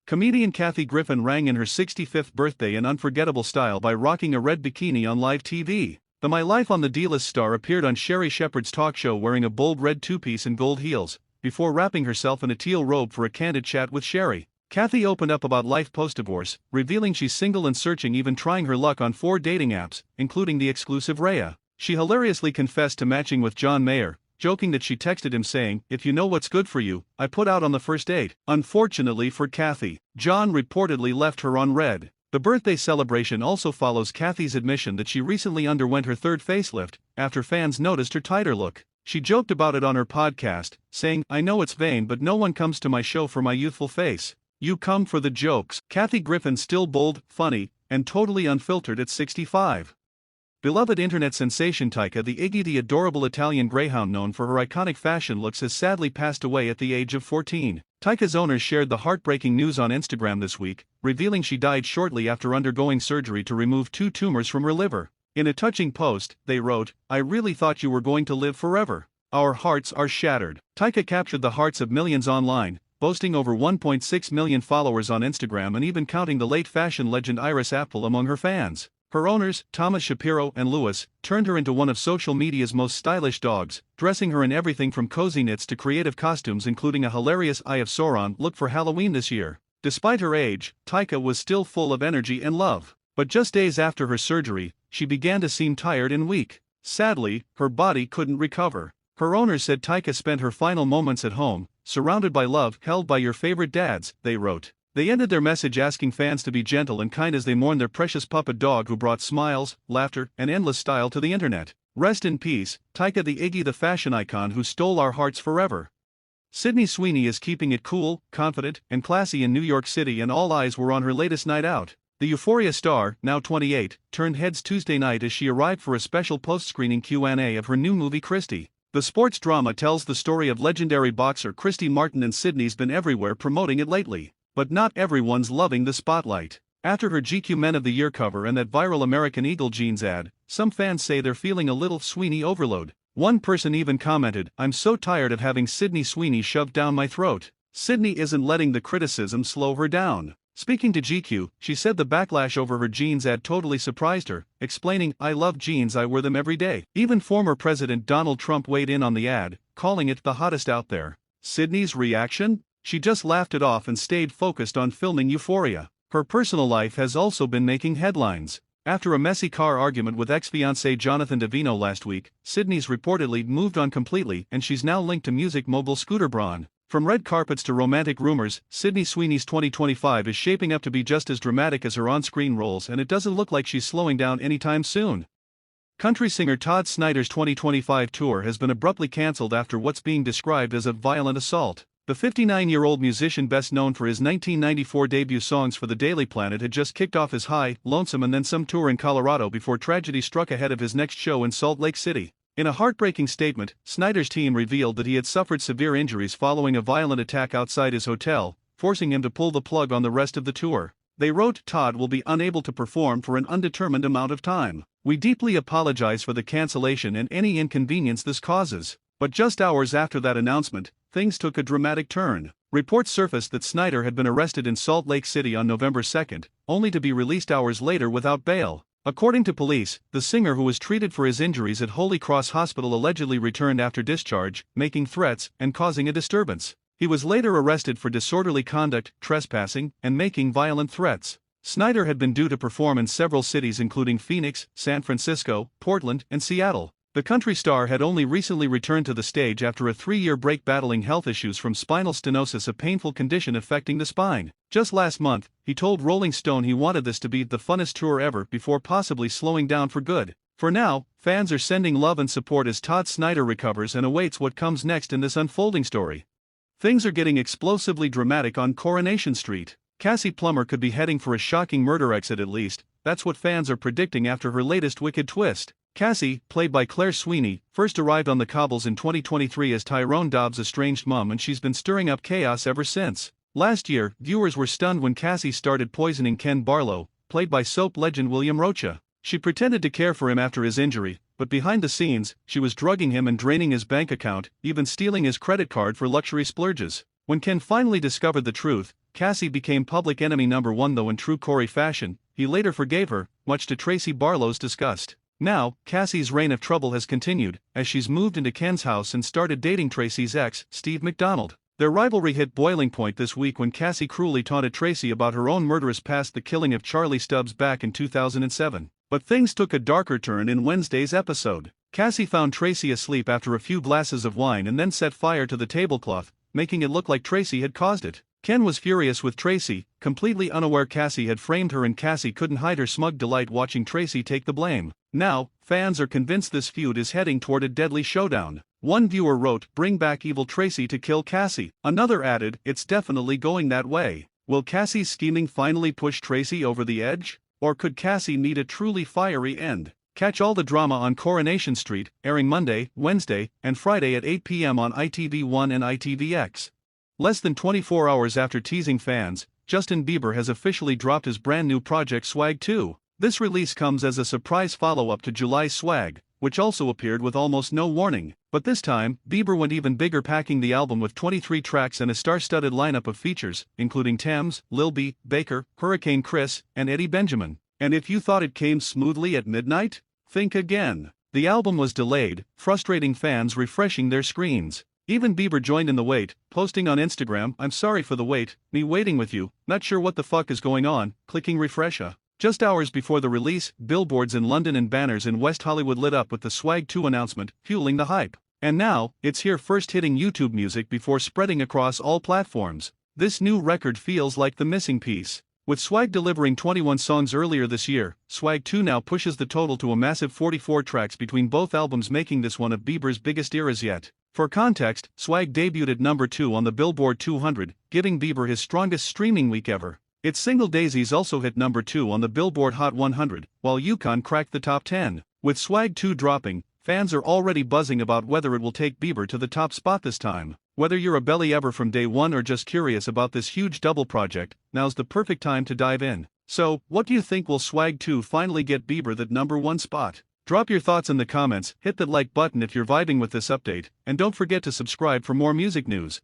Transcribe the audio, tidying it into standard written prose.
Comedian Kathy Griffin rang in her 65th birthday in unforgettable style by rocking a red bikini on live TV. The My Life on the D-list star appeared on Sherry Shepherd's talk show wearing a bold red two-piece and gold heels, before wrapping herself in a teal robe for a candid chat with Sherry. Kathy opened up about life post-divorce, revealing she's single and searching, even trying her luck on 4 dating apps, including the exclusive Raya. She hilariously confessed to matching with John Mayer, joking that she texted him saying, "If you know what's good for you, I put out on the first date." Unfortunately for Kathy, John reportedly left her on red. The birthday celebration also follows Kathy's admission that she recently underwent her 3rd facelift, after fans noticed her tighter look. She joked about it on her podcast, saying, "I know it's vain, but no one comes to my show for my youthful face. You come for the jokes." Kathy Griffin still bold, funny, and totally unfiltered at 65. Beloved internet sensation Tika the Iggy, the adorable Italian Greyhound known for her iconic fashion looks, has sadly passed away at the age of 14. Tika's owners shared the heartbreaking news on Instagram this week, revealing she died shortly after undergoing surgery to remove 2 tumors from her liver. In a touching post, they wrote, "I really thought you were going to live forever. Our hearts are shattered." Tika captured the hearts of millions online, boasting over 1.6 million followers on Instagram and even counting the late fashion legend Iris Apfel among her fans. Her owners, Thomas Shapiro and Lewis, turned her into one of social media's most stylish dogs, dressing her in everything from cozy knits to creative costumes, including a hilarious Eye of Sauron look for Halloween this year. Despite her age, Tika was still full of energy and love. But just days after her surgery, she began to seem tired and weak. Sadly, her body couldn't recover. Her owners said Tika spent her final moments at home, surrounded by love, held by your favorite dads, they wrote. They ended their message asking fans to be gentle and kind as they mourn their precious puppet dog who brought smiles, laughter, and endless style to the internet. Rest in peace, Tika the Iggy, the fashion icon who stole our hearts forever. Sydney Sweeney is keeping it cool, confident, and classy in New York City, and all eyes were on her latest night out. The Euphoria star, now 28, turned heads Tuesday night as she arrived for a special post-screening Q&A of her new movie Christy. The sports drama tells the story of legendary boxer Christy Martin, and Sydney's been everywhere promoting it lately. But not everyone's loving the spotlight. After her GQ Men of the Year cover and that viral American Eagle jeans ad, some fans say they're feeling a little Sweeney overload. One person even commented, "I'm so tired of having Sydney Sweeney shoved down my throat." Sydney isn't letting the criticism slow her down. Speaking to GQ, she said the backlash over her jeans ad totally surprised her, explaining, "I love jeans, I wear them every day." Even former President Donald Trump weighed in on the ad, calling it the hottest out there. Sydney's reaction? She just laughed it off and stayed focused on filming Euphoria. Her personal life has also been making headlines. After a messy car argument with ex-fiancé Jonathan Davino last week, Sydney's reportedly moved on completely, and she's now linked to music mogul Scooter Braun. From red carpets to romantic rumors, Sydney Sweeney's 2025 is shaping up to be just as dramatic as her on-screen roles, and it doesn't look like she's slowing down anytime soon. Country singer Todd Snider's 2025 tour has been abruptly cancelled after what's being described as a violent assault. The 59-year-old musician, best known for his 1994 debut songs for the Daily Planet, had just kicked off his High, Lonesome and Then Some tour in Colorado before tragedy struck ahead of his next show in Salt Lake City. In a heartbreaking statement, Snider's team revealed that he had suffered severe injuries following a violent attack outside his hotel, forcing him to pull the plug on the rest of the tour. They wrote, "Todd will be unable to perform for an undetermined amount of time. We deeply apologize for the cancellation and any inconvenience this causes." But just hours after that announcement, things took a dramatic turn. Reports surfaced that Snider had been arrested in Salt Lake City on November 2nd, only to be released hours later without bail. According to police, the singer, who was treated for his injuries at Holy Cross Hospital, allegedly returned after discharge, making threats and causing a disturbance. He was later arrested for disorderly conduct, trespassing, and making violent threats. Snider had been due to perform in several cities including Phoenix, San Francisco, Portland, and Seattle. The country star had only recently returned to the stage after a 3-year break, battling health issues from spinal stenosis, a painful condition affecting the spine. Just last month, he told Rolling Stone he wanted this to be the funnest tour ever before possibly slowing down for good. For now, fans are sending love and support as Todd Snider recovers and awaits what comes next in this unfolding story. Things are getting explosively dramatic on Coronation Street. Cassie Plummer could be heading for a shocking murder exit, at least. That's what fans are predicting after her latest wicked twist. Cassie, played by Claire Sweeney, first arrived on the cobbles in 2023 as Tyrone Dobbs' estranged mom, and she's been stirring up chaos ever since. Last year, viewers were stunned when Cassie started poisoning Ken Barlow, played by soap legend William Rocha. She pretended to care for him after his injury, but behind the scenes, she was drugging him and draining his bank account, even stealing his credit card for luxury splurges. When Ken finally discovered the truth, Cassie became public enemy number one, though in true Corey fashion, he later forgave her, much to Tracy Barlow's disgust. Now, Cassie's reign of trouble has continued, as she's moved into Ken's house and started dating Tracy's ex, Steve McDonald. Their rivalry hit boiling point this week when Cassie cruelly taunted Tracy about her own murderous past, the killing of Charlie Stubbs back in 2007. But things took a darker turn in Wednesday's episode. Cassie found Tracy asleep after a few glasses of wine and then set fire to the tablecloth, making it look like Tracy had caused it. Ken was furious with Tracy, completely unaware Cassie had framed her, and Cassie couldn't hide her smug delight watching Tracy take the blame. Now, fans are convinced this feud is heading toward a deadly showdown. One viewer wrote, "Bring back evil Tracy to kill Cassie." Another added, "It's definitely going that way." Will Cassie's scheming finally push Tracy over the edge? Or could Cassie meet a truly fiery end? Catch all the drama on Coronation Street, airing Monday, Wednesday, and Friday at 8 p.m. on ITV1 and ITVX. Less than 24 hours after teasing fans, Justin Bieber has officially dropped his brand new project Swag 2. This release comes as a surprise follow-up to July's Swag, which also appeared with almost no warning. But this time, Bieber went even bigger, packing the album with 23 tracks and a star-studded lineup of features, including Thames, Lil B, Baker, Hurricane Chris, and Eddie Benjamin. And if you thought it came smoothly at midnight, think again. The album was delayed, frustrating fans refreshing their screens. Even Bieber joined in the wait, posting on Instagram, "I'm sorry for the wait, me waiting with you, not sure what the fuck is going on," clicking refresh. Just hours before the release, billboards in London and banners in West Hollywood lit up with the Swag 2 announcement, fueling the hype. And now, it's here, first hitting YouTube Music before spreading across all platforms. This new record feels like the missing piece. With Swag delivering 21 songs earlier this year, Swag 2 now pushes the total to a massive 44 tracks between both albums, making this one of Bieber's biggest eras yet. For context, Swag debuted at number 2 on the Billboard 200, giving Bieber his strongest streaming week ever. Its single Daisies also hit number 2 on the Billboard Hot 100, while Yukon cracked the top 10. With Swag 2 dropping, fans are already buzzing about whether it will take Bieber to the top spot this time. Whether you're a belly ever from day one or just curious about this huge double project, now's the perfect time to dive in. So, what do you think? Will Swag 2 finally get Bieber that number 1 spot? Drop your thoughts in the comments, hit that like button if you're vibing with this update, and don't forget to subscribe for more music news.